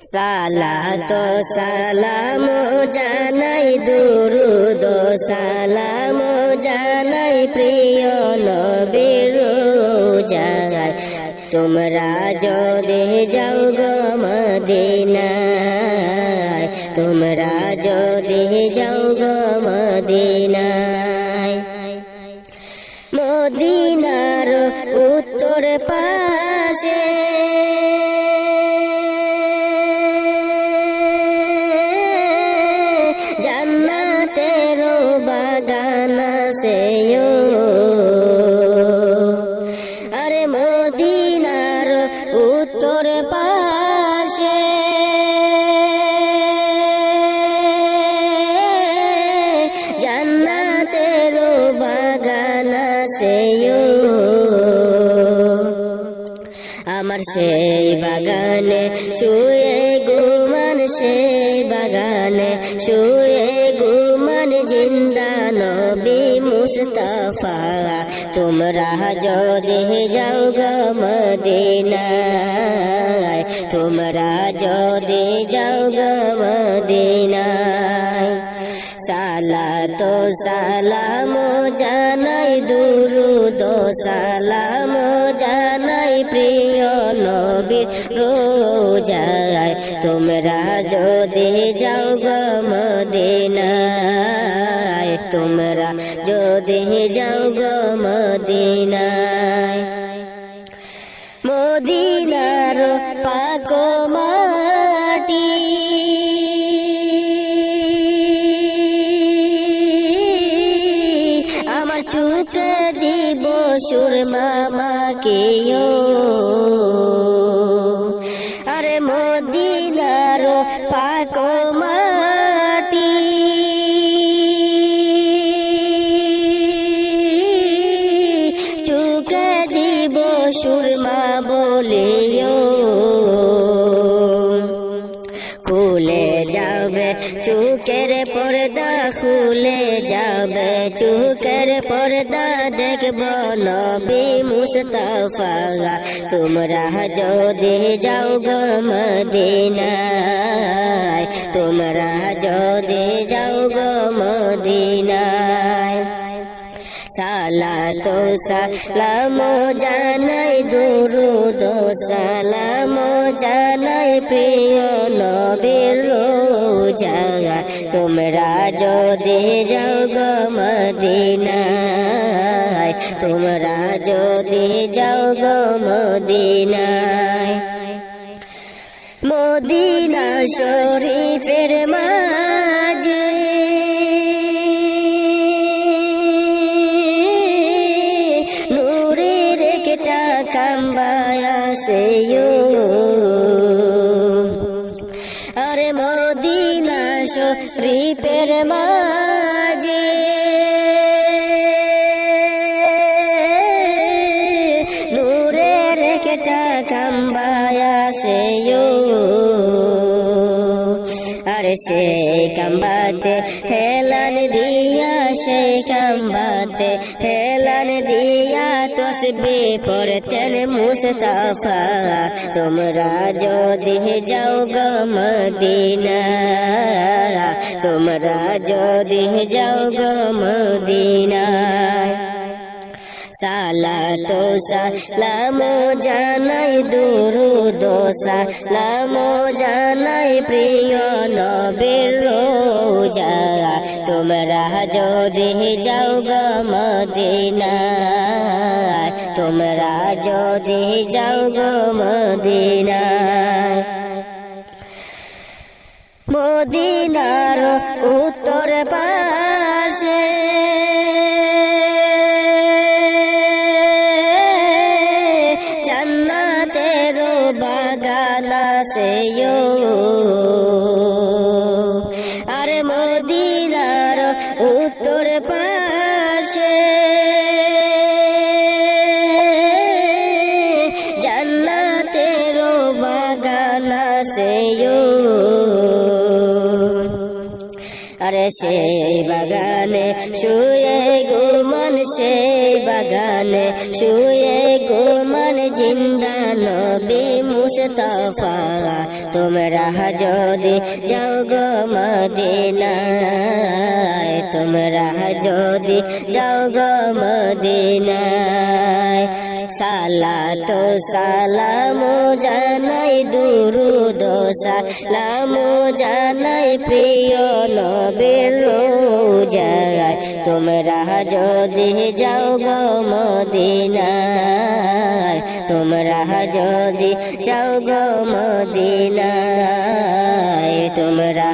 সালাত সালাম জানাই দুরুদ সালাম জানাই প্রিয় নবীর রোজায় তোমরা যদি যাও গো মদিনায় তোমরা যদি যাও গো মদিনায় মদিনার উত্তর পাশে জান্নাতের বাগান আছে আরে মদিনার উত্তর পাশে জান্নাতের বাগান আছে আমার সেই বাগানে শুয়ে গুমান সেই বাগানে শুয়ে গুমান জিন্দা নবী মুস্তাফা তোমরা যদি যাও গো মদিনায় তোমরা যদি যাও গো মদিনায় সালাত সালাম জানাই দুরুদ সালাম জানাই প্রিয় নবীর রোজায় তোমরা যদি যাও গো মদিনায় তোমরা যদি যাও গো মদিনায় মদিনার পাক মাটি আমার চুকে দিব সুরমা মাকেও আরে মদিনার পাক মাটি চুকে দিব সুরমা বলিও খুলে যাবে চুকের পর্দা খুলে যাবে চুকের পর্দা দেখব নবী মুস্তাফা তোমরা যদি যাও গো মদিনায় তোমরা যদি যাও গো মদিনায় সালাত সালাম জানাই দুরুদ সালাম জানাই প্রিয় নবীর রোজায় তোমরা যদি যাও গো মদিনায় তোমরা যদি যাও গো মদিনায় মদিনা শরীফের মাঝে নূরের একটা খাম্বা আছে আরে মদিনা শরীফের মাঝে নূরের একটা খাম্বা আছে আরে সেই কাম্বাতে হেলান দিয়া সেই কাম্বাতে হেলান দিয়া তসবি পড়তেন মুস্তাফা তোমরা যদি যাও গো মদিনা তোমরা যদি যাও গো মদিনায় সালাত সালাম জানাই দুরুদ সালাম জানাই প্রিয় নবীর রোজায় তোমরা যদি যাও গো মদিনায় তোমরা যদি যাও গো মদিনায় মদিনার উত্তর পাশে জান্নাতের বাগান আছে আরে মদিনার উত্তর পাশে জান্নাতের বাগান আছে আরে সেই বাগানে শুয়ে ঘুমান সেই বাগানে শুয়ে ঘুমান জিন্দা নবী মুস্তাফা তোমরা যদি যাও গো মদিনায় তোমরা যদি যাও গো মদিনায় সালাত সালাম জানাই দুরুদ সালাম জানাই প্রিয় নবীর রোজায় তোমরা যদি যাও গো মদিনায় তোমরা যদি যাও গো মদিনায় তোমরা